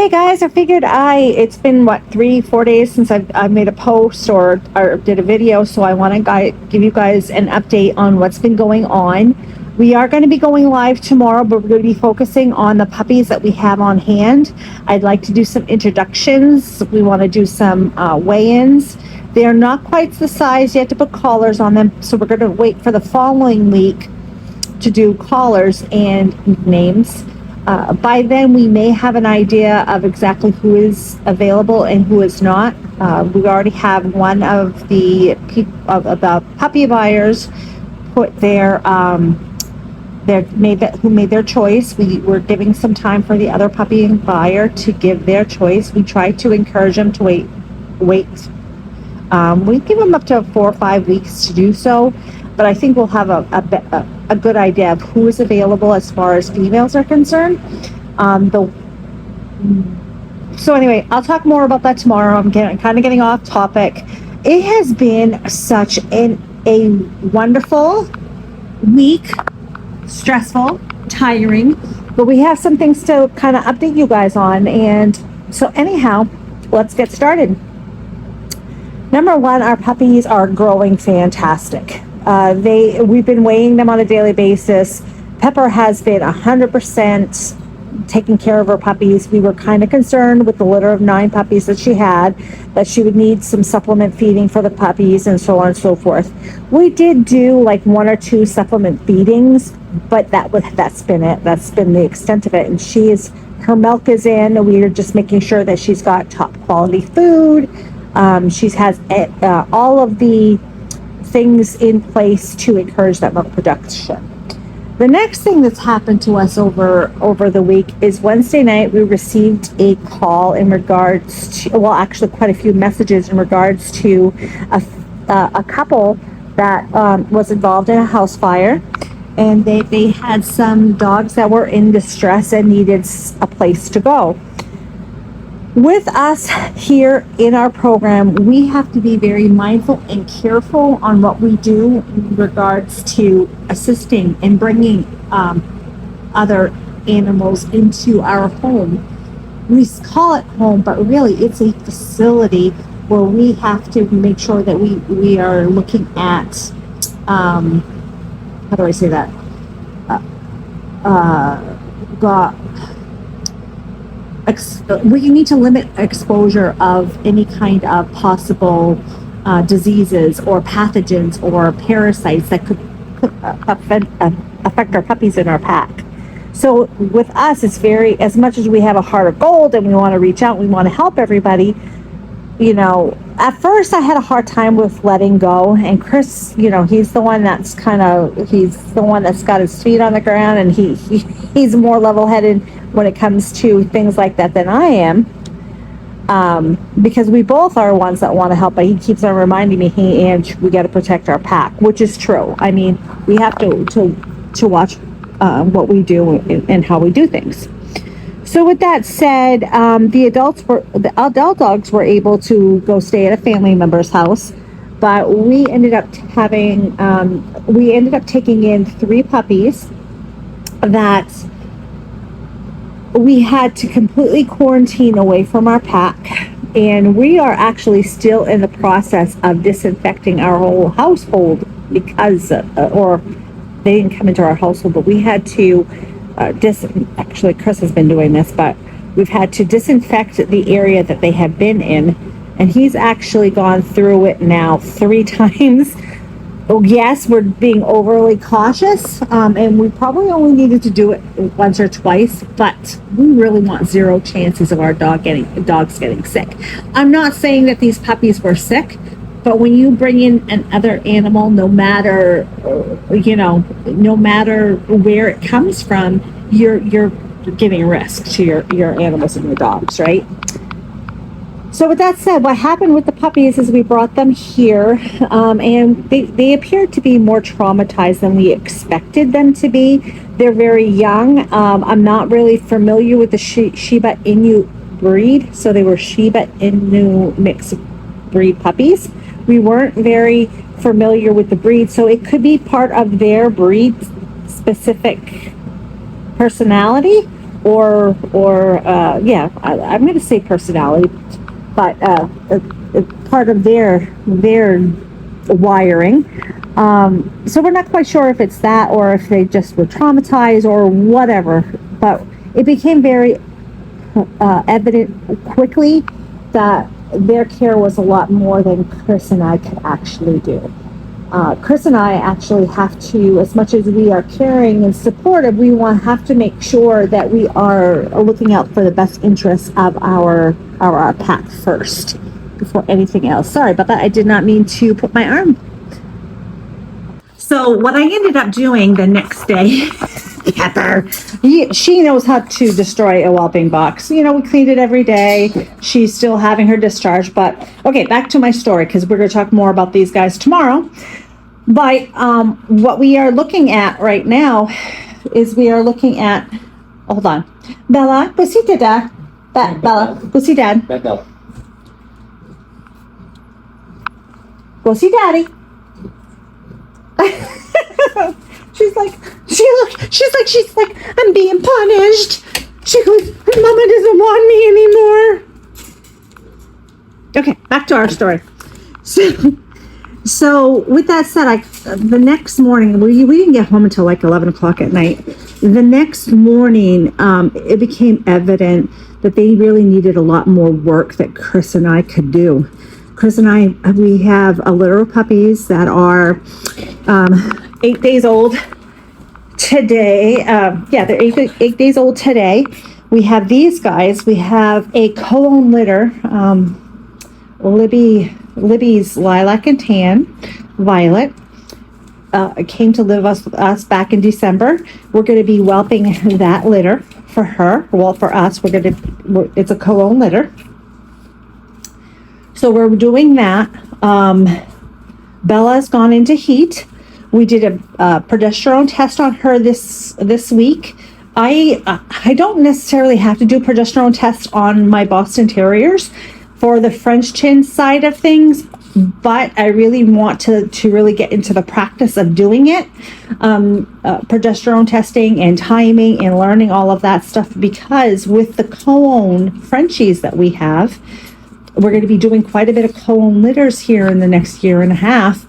Hey guys, I figured it's been what 3-4 days since I've made a post or did a video, so I want to give you guys an update on what's been going on. We are going to be going live tomorrow, but we're going to be focusing on the puppies that we have on hand. I'd like to do some introductions. We want to do some weigh-ins. They are not quite the size yet to put collars on them, so we're going to wait for the following week to do collars and names. By then, we may have an idea of exactly who is available and who is not. We already have one of the puppy buyers put who made their choice. We're giving some time for the other puppy buyer to give their choice. We try to encourage them to wait. We give them up to 4 or 5 weeks to do so, but I think we'll have a good idea of who is available as far as females are concerned. So anyway, I'll talk more about that tomorrow. I'm kind of getting off topic. It has been such a wonderful week, stressful, tiring, but we have some things to kind of update you guys on. And so anyhow, let's get started. Number one, our puppies are growing fantastic. We've been weighing them on a daily basis. Pepper has been 100% taking care of her puppies. We were kind of concerned with the litter of 9 puppies that she had, that she would need some supplement feeding for the puppies and so on and so forth. We did do like 1 or 2 supplement feedings, but that's been it. That's been the extent of it. And her milk is in. We are just making sure that she's got top quality food. She has all of the things in place to encourage that milk production. The next thing that's happened to us over the week is Wednesday night we received a call in regards to, well, actually quite a few messages in regards to a couple that was involved in a house fire, and they had some dogs that were in distress and needed a place to go. With us here in our program, we have to be very mindful and careful on what we do in regards to assisting and bringing other animals into our home. We call it home, but really it's a facility where we have to make sure that we are looking at, how do I say that? We need to limit exposure of any kind of possible diseases or pathogens or parasites that could affect our puppies in our pack. So with us, it's as much as we have a heart of gold and we want to reach out, we want to help everybody. At first I had a hard time with letting go, and Chris, he's the one that's got his feet on the ground, and he's more level-headed when it comes to things like that than I am, because we both are ones that want to help, but he keeps on reminding me, hey, Ange, we got to protect our pack, which is true. I mean, we have to watch what we do and how we do things. So with that said, the adult dogs were able to go stay at a family member's house, but we ended up taking in 3 puppies that we had to completely quarantine away from our pack, and we are actually still in the process of disinfecting our whole household because, or they didn't come into our household, but we had to actually Chris has been doing this, but we've had to disinfect the area that they have been in, and he's actually gone through it now 3 times. Oh, yes, we're being overly cautious, and we probably only needed to do it once or twice, but we really want 0 chances of our dogs getting sick. I'm not saying that these puppies were sick, but when you bring in another animal, no matter where it comes from, you're giving risk to your animals and your dogs, right? So with that said, what happened with the puppies is we brought them here, and they appeared to be more traumatized than we expected them to be. They're very young. I'm not really familiar with the Shiba Inu breed, so they were Shiba Inu mixed breed puppies. We weren't very familiar with the breed, so it could be part of their breed specific personality, I'm going to say personality, but part of their wiring. So we're not quite sure if it's that or if they just were traumatized or whatever. But it became very evident quickly that their care was a lot more than Chris and I could actually do. Chris and I actually have to, as much as we are caring and supportive, we have to make sure that we are looking out for the best interests of our pet first before anything else. Sorry about that. I did not mean to put my arm. So what I ended up doing the next day, Pepper, she knows how to destroy a whelping box. We cleaned it every day. She's still having her discharge. But okay, back to my story, because we're going to talk more about these guys tomorrow. But what we are looking at right now is hold on. Bella, go see Dad. Bella, go see Dad. Bella. Go see Daddy. She's like, I'm being punished. She goes, Mama doesn't want me anymore. Okay, back to our story. So with that said, the next morning, we didn't get home until like 11 o'clock at night. The next morning, it became evident that they really needed a lot more work that Chris and I could do. Chris and I, we have a litter of puppies that are 8 days old today. They're 8 days old today. We have these guys. We have a co-owned litter, Libby's Lilac and Tan, Violet. Came to live with us back in December. We're going to be whelping that litter for her. Well, for us, it's a co-owned litter. So we're doing that. Bella's gone into heat. We did a progesterone test on her this week. I don't necessarily have to do progesterone tests on my Boston Terriers for the Frenchton side of things, but I really want to really get into the practice of doing it. Progesterone testing and timing and learning all of that stuff, because with the co-owned Frenchies that we have, we're going to be doing quite a bit of co-owned litters here in the next year and a half.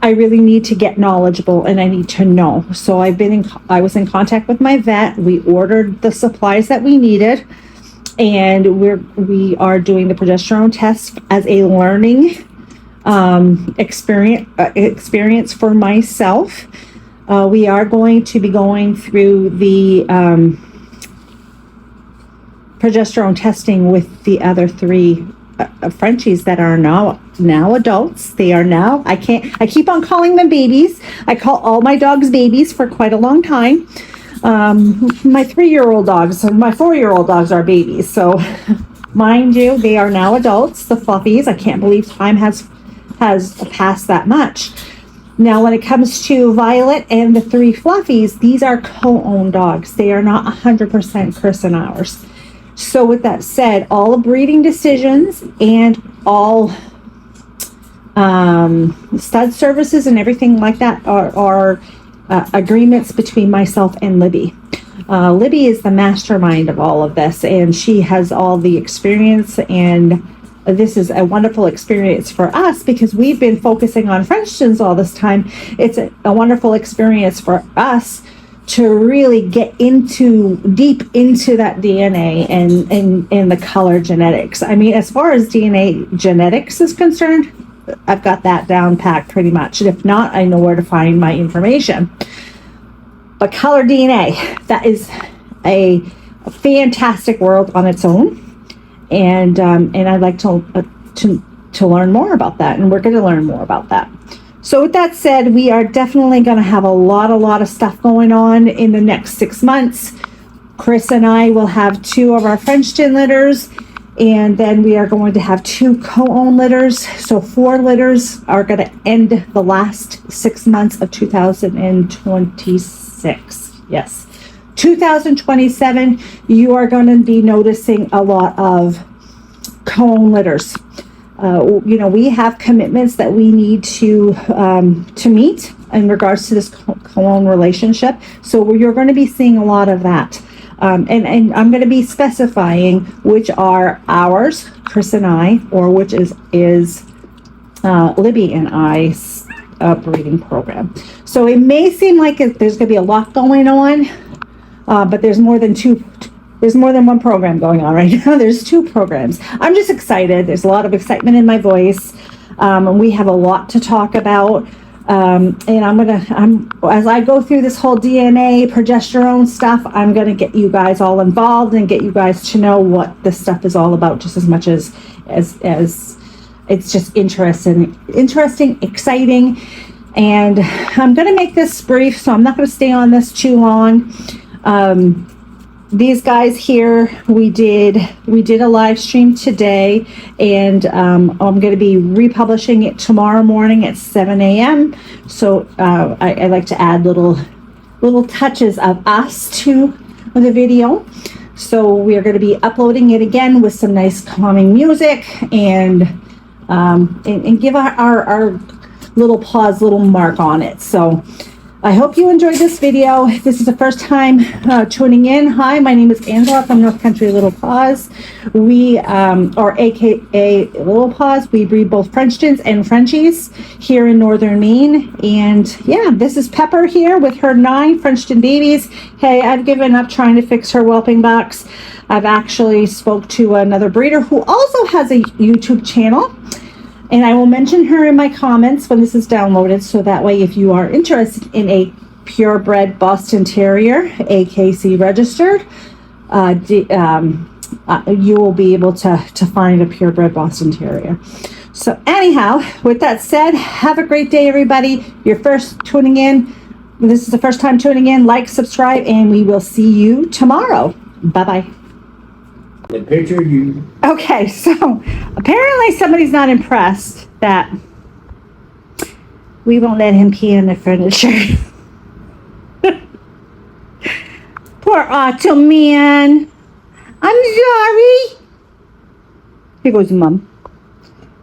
I really need to get knowledgeable and I need to know. So I was in contact with my vet. We ordered the supplies that we needed, and we are doing the progesterone test as a learning experience for myself. We are going to be going through the progesterone testing with the other three Frenchies that are now adults. They are now, I keep on calling them babies. I call all my dogs babies for quite a long time. My 3-year-old dogs, my 4-year-old dogs are babies. So mind you, they are now adults, the fluffies. I can't believe time has passed that much. Now, when it comes to Violet and the 3 fluffies, these are co-owned dogs. They are not 100% Chris and ours. So with that said, all breeding decisions and all stud services and everything like that are agreements between myself and Libby. Libby is the mastermind of all of this, and she has all the experience, and this is a wonderful experience for us because we've been focusing on Frenchtons all this time. It's a wonderful experience for us to really get deep into that DNA and the color genetics. I mean, as far as DNA genetics is concerned, I've got that down packed pretty much. And if not, I know where to find my information. But color DNA, that is a fantastic world on its own. And I'd like to learn more about that. And we're going to learn more about that. So with that said, we are definitely going to have a lot of stuff going on in the next 6 months. Chris and I will have 2 of our Frenchton litters, and then we are going to have 2 co-owned litters. So 4 litters are going to end the last 6 months of 2026. Yes. 2027, you are going to be noticing a lot of co-owned litters. We have commitments that we need to meet in regards to this co-owned relationship. So you're going to be seeing a lot of that. And I'm going to be specifying which are ours, Chris and I, or which is Libby and I's breeding program. So it may seem like there's going to be a lot going on, but there's more than one program going on right now. There's 2 programs. I'm just excited. There's a lot of excitement in my voice. And we have a lot to talk about. And as I go through this whole DNA, progesterone stuff, I'm going to get you guys all involved and get you guys to know what this stuff is all about, just as much as it's just interesting, exciting. And I'm going to make this brief, so I'm not going to stay on this too long. These guys here, we did a live stream today, and I'm going to be republishing it tomorrow morning at 7 a.m. So I like to add little touches of us to the video. So we're going to be uploading it again with some nice calming music and give our little pause, little mark on it. So I hope you enjoyed this video. If this is the first time tuning in, hi, my name is Angela from North Country Little Pawz. We, or AKA Little Pawz, we breed both Frenchtons and Frenchies here in Northern Maine. And yeah, this is Pepper here with her 9 Frenchton babies. Hey, I've given up trying to fix her whelping box. I've actually spoke to another breeder who also has a YouTube channel. And I will mention her in my comments when this is downloaded, so that way if you are interested in a purebred Boston Terrier, AKC registered, you will be able to find a purebred Boston Terrier. So anyhow, with that said, have a great day, everybody. You're first tuning in. This is the first time tuning in. Like, subscribe, and we will see you tomorrow. Bye-bye. The picture you... Okay, so apparently somebody's not impressed that we won't let him pee on the furniture. Poor Otto, man. I'm sorry. Here goes Mom.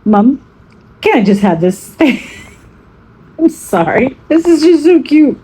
Mom, can I just have this? I'm sorry. This is just so cute.